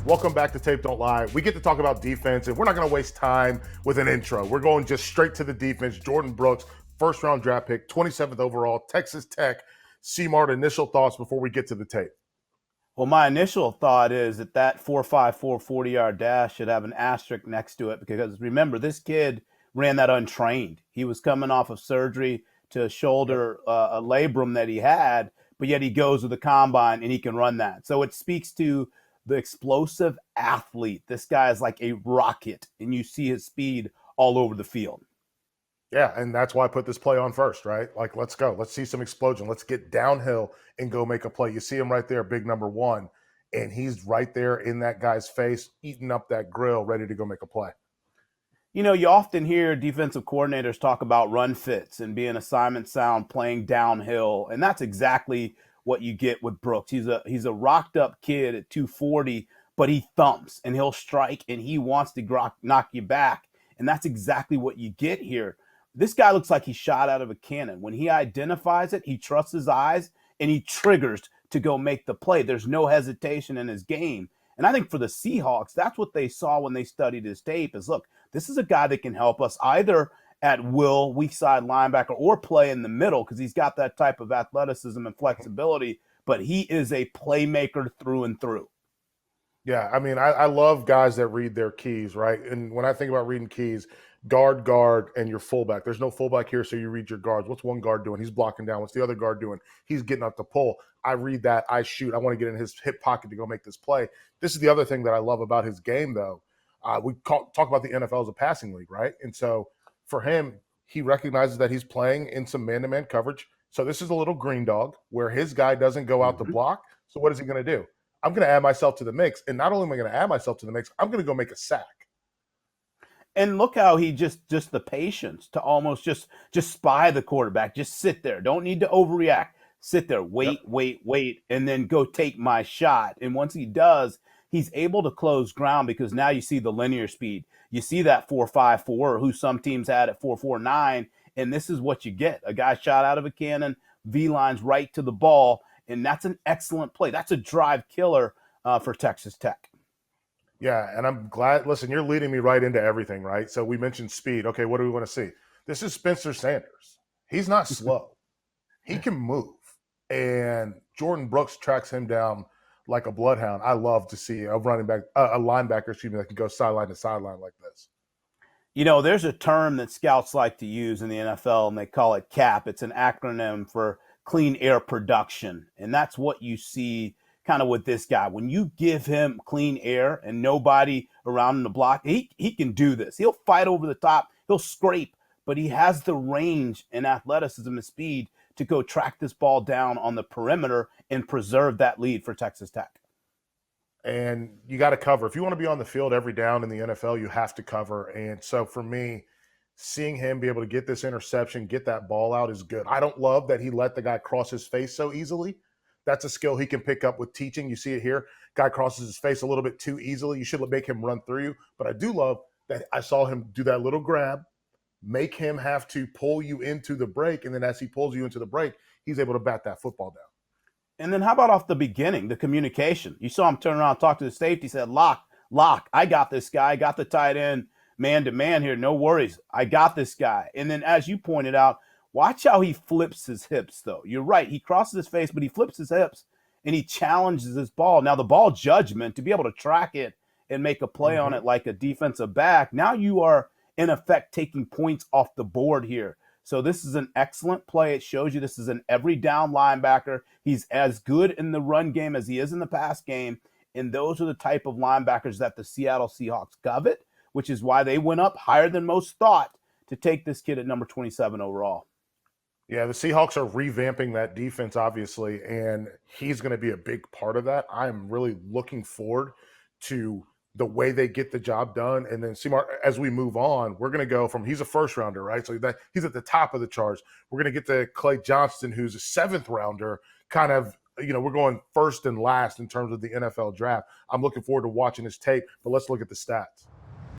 Welcome back to Tape Don't Lie. We get to talk about defense, and we're not going to waste time with an intro. We're going just straight to the defense. Jordyn Brooks, first-round draft pick, 27th overall, Texas Tech. C-Mart, initial thoughts before we get to the tape. Well, my initial thought is that 4.54 40-yard dash should have an asterisk next to it because remember, this kid ran that untrained. He was coming off of surgery to shoulder a labrum that he had, but yet he goes with the combine and he can run that. So it speaks to the explosive athlete. This guy is like a rocket, and you see his speed all over the field. Yeah, and that's why I put this play on first, right? Like, let's go. Let's see some explosion. Let's get downhill and go make a play. You see him right there, big number one, and he's right there in that guy's face, eating up that grill, ready to go make a play. You know, you often hear defensive coordinators talk about run fits and being assignment sound, playing downhill, and that's exactly what you get with Brooks. He's a rocked up kid at 240, but he thumps and he'll strike and he wants to knock you back, and that's exactly what you get here. This guy looks like he's shot out of a cannon. When he identifies it, he trusts his eyes and he triggers to go make the play. There's no hesitation in his game. And I think for the Seahawks, that's what they saw when they studied his tape is, look, this is a guy that can help us either at will, weak side linebacker, or play in the middle because he's got that type of athleticism and flexibility, but he is a playmaker through and through. Yeah, I mean, I love guys that read their keys, right? And when I think about reading keys, guard, and your fullback. There's no fullback here, so you read your guards. What's one guard doing? He's blocking down. What's the other guard doing? He's getting up to pull. I read that. I shoot. I want to get in his hip pocket to go make this play. This is the other thing that I love about his game, though. We talk about the NFL as a passing league, right? And so for him, he recognizes that he's playing in some man-to-man coverage. So this is a little green dog where his guy doesn't go out to block. So what is he going to do? I'm going to add myself to the mix. And not only am I going to add myself to the mix, I'm going to go make a sack. And look how he just the patience to almost just spy the quarterback. Just sit there. Don't need to overreact. Sit there, wait, and then go take my shot. And once he does, he's able to close ground because now you see the linear speed. You see that 4.54, who some teams had at 4.49, and this is what you get. A guy shot out of a cannon, V-lines right to the ball, and that's an excellent play. That's a drive killer for Texas Tech. Yeah, and I'm glad. Listen, you're leading me right into everything, right? So we mentioned speed. Okay, what do we want to see? This is Spencer Sanders. He's not slow. He can move. And Jordyn Brooks tracks him down like a bloodhound. I love to see a running back, a linebacker, that can go sideline to sideline like this. You know, there's a term that scouts like to use in the NFL, and they call it CAP. It's an acronym for clean air production. And that's what you see kind of with this guy. When you give him clean air and nobody around in the block, he can do this. He'll fight over the top. He'll scrape, but he has the range and athleticism and speed to go track this ball down on the perimeter and preserve that lead for Texas Tech. And you got to cover. If you want to be on the field every down in the NFL, you have to cover. And so for me, seeing him be able to get this interception, get that ball out is good. I don't love that he let the guy cross his face so easily. That's a skill he can pick up with teaching. You see it here. Guy crosses his face a little bit too easily. You should make him run through you. But I do love that I saw him do that little grab, make him have to pull you into the break. And then as he pulls you into the break, he's able to bat that football down. And then how about off the beginning, the communication? You saw him turn around, talk to the safety, said, lock. I got this guy. I got the tight end man-to-man here. No worries. I got this guy. And then as you pointed out, watch how he flips his hips, though. You're right. He crosses his face, but he flips his hips, and he challenges his ball. Now, the ball judgment, to be able to track it and make a play on it like a defensive back, now you are, in effect, taking points off the board here. So this is an excellent play. It shows you this is an every down linebacker. He's as good in the run game as he is in the pass game, and those are the type of linebackers that the Seattle Seahawks covet, which is why they went up higher than most thought to take this kid at number 27 overall. Yeah, the Seahawks are revamping that defense, obviously, and he's going to be a big part of that. I'm really looking forward to the way they get the job done. And then, Seymour, as we move on, we're going to go from he's a first rounder, right? So that he's at the top of the charts. We're going to get to Clay Johnston, who's a seventh rounder, kind of, we're going first and last in terms of the NFL draft. I'm looking forward to watching his tape, but let's look at the stats.